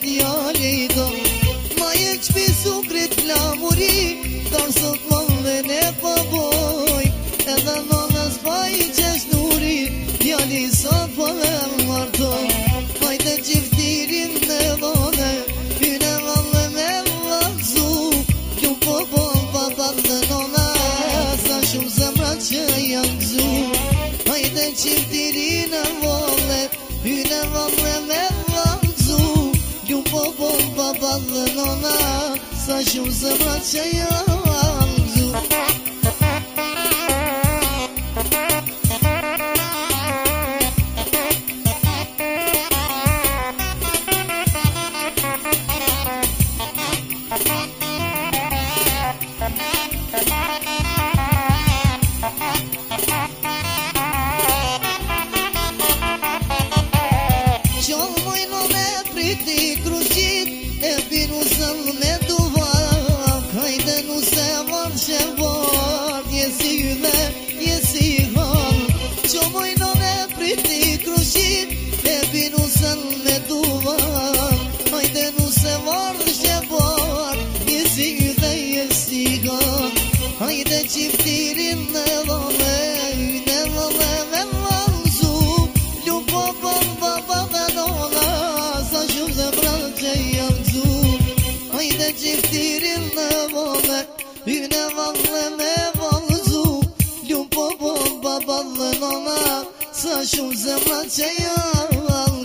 Djali do ma e qpisu krit flamuri dar sot mëllën e përboj edhe nënës pa i qeshnuri djali sot për e marton hajde qiftirin në dhone hyne vëllë me vëllëzu ju përbon papat dhe nona sa shumë zemrat që janë gzu hajde qiftirin në vëllë hyne vëllë me ju po bon baba dhe nona sa shumë zemrat që janë gzu hajde qiftirin në dhone hyne vëllë me vëllëzu ju po bon baba dhe nona sa shumë zemrat që janë gzu hajde qiftirin në dhone hyne vëllë me vëllëzu ju po bon baba dhe nona sa shumë zemrat që janë